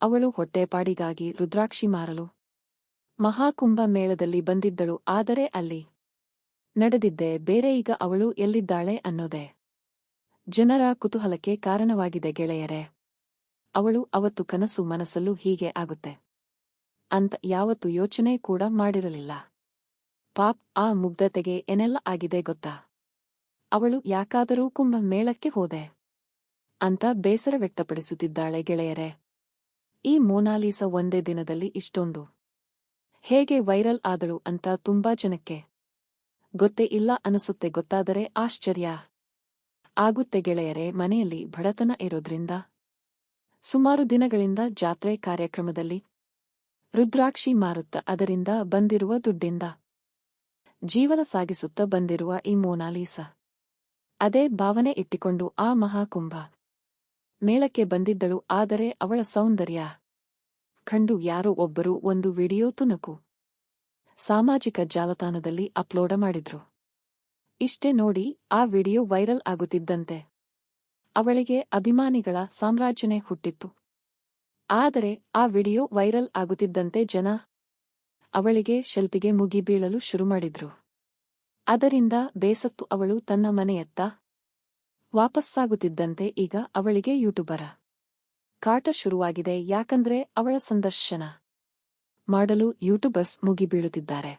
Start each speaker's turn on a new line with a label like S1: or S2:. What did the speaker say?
S1: ಅವಳು ಹೊಟ್ಟೆಪಾಡಿಗಾಗಿ ರುದ್ರಾಕ್ಷಿ ಮಾರಲು ಮಹಾಕುಂಭ ಮೇಳದಲ್ಲಿ ಬಂದಿದ್ದಳು. ಆದರೆ ಅಲ್ಲಿ ನಡೆದಿದ್ದೇ ಬೇರೆ. ಈಗ ಅವಳು ಎಲ್ಲಿದ್ದಾಳೆ ಅನ್ನೋದೇ ಜನರ ಕುತೂಹಲಕ್ಕೆ ಕಾರಣವಾಗಿದೆ ಗೆಳೆಯರೇ. ಅವಳು ಅವತ್ತು ಕನಸು ಮನಸ್ಸಲ್ಲೂ ಹೀಗೆ ಆಗುತ್ತೆ ಅಂತ ಯಾವತ್ತೂ ಯೋಚನೆ ಕೂಡ ಮಾಡಿರಲಿಲ್ಲ. ಪಾಪ್, ಆ ಮುಗ್ಧತೆಗೆ ಏನೆಲ್ಲ ಆಗಿದೆ ಗೊತ್ತಾ? ಅವಳು ಯಾಕಾದರೂ ಕುಂಭ ಮೇಳಕ್ಕೆ ಹೋದೆ ಅಂತ ಬೇಸರ ವ್ಯಕ್ತಪಡಿಸುತ್ತಿದ್ದಾಳೆ ಗೆಳೆಯರೇ. ಈ ಮೊನಾಲಿಸಾ ಒಂದೇ ದಿನದಲ್ಲಿ ಇಷ್ಟೊಂದು ಹೇಗೆ ವೈರಲ್ ಆದಳು ಅಂತ ತುಂಬಾ ಜನಕ್ಕೆ ಗೊತ್ತೇ ಇಲ್ಲ ಅನಿಸುತ್ತೆ. ಗೊತ್ತಾದರೆ ಆಶ್ಚರ್ಯ ಆಗುತ್ತೆ ಗೆಳೆಯರೇ. ಮನೆಯಲ್ಲಿ ಬಡತನ ಇರೋದ್ರಿಂದ ಸುಮಾರು ದಿನಗಳಿಂದ ಜಾತ್ರೆ ಕಾರ್ಯಕ್ರಮದಲ್ಲಿ ರುದ್ರಾಕ್ಷಿ ಮಾರುತ್ತಾ ಅದರಿಂದ ಬಂದಿರುವ ದುಡ್ಡಿಂದ ಜೀವನ ಸಾಗಿಸುತ್ತಾ ಬಂದಿರುವ ಈ ಮೊನಾಲಿಸಾ ಅದೇ ಭಾವನೆ ಇಟ್ಟಿಕೊಂಡು ಆ ಮಹಾಕುಂಭ ಮೇಳಕ್ಕೆ ಬಂದಿದ್ದಳು. ಆದರೆ ಅವಳ ಸೌಂದರ್ಯ ಕಂಡು ಯಾರೋ ಒಬ್ಬರು ಒಂದು ವಿಡಿಯೋ ತುಣುಕು ಸಾಮಾಜಿಕ ಜಾಲತಾಣದಲ್ಲಿ ಅಪ್ಲೋಡ್ ಮಾಡಿದ್ರು. ಇಷ್ಟೇ ನೋಡಿ, ಆ ವಿಡಿಯೋ ವೈರಲ್ ಆಗುತ್ತಿದ್ದಂತೆ ಅವಳಿಗೆ ಅಭಿಮಾನಿಗಳ ಸಾಮ್ರಾಜ್ಯನೇ ಹುಟ್ಟಿತ್ತು. ಆದರೆ ಆ ವಿಡಿಯೋ ವೈರಲ್ ಆಗುತ್ತಿದ್ದಂತೆ ಜನ ಅವಳಿಗೆ ಶೆಲ್ಫಿಗೆ ಮುಗಿಬೀಳಲು ಶುರುಮಾಡಿದ್ರು. ಅದರಿಂದ ಬೇಸತ್ತು ಅವಳು ತನ್ನ ಮನೆಯತ್ತ ವಾಪಸ್ಸಾಗುತ್ತಿದ್ದಂತೆ ಈಗ ಅವಳಿಗೆ ಯೂಟ್ಯೂಬರ ಕಾಟ ಶುರುವಾಗಿದೆ. ಯಾಕಂದ್ರೆ ಅವಳ ಸಂದರ್ಶನ ಮಾಡಲು ಯೂಟ್ಯೂಬರ್ಸ್ ಮುಗಿಬೀಳುತ್ತಿದ್ದಾರೆ.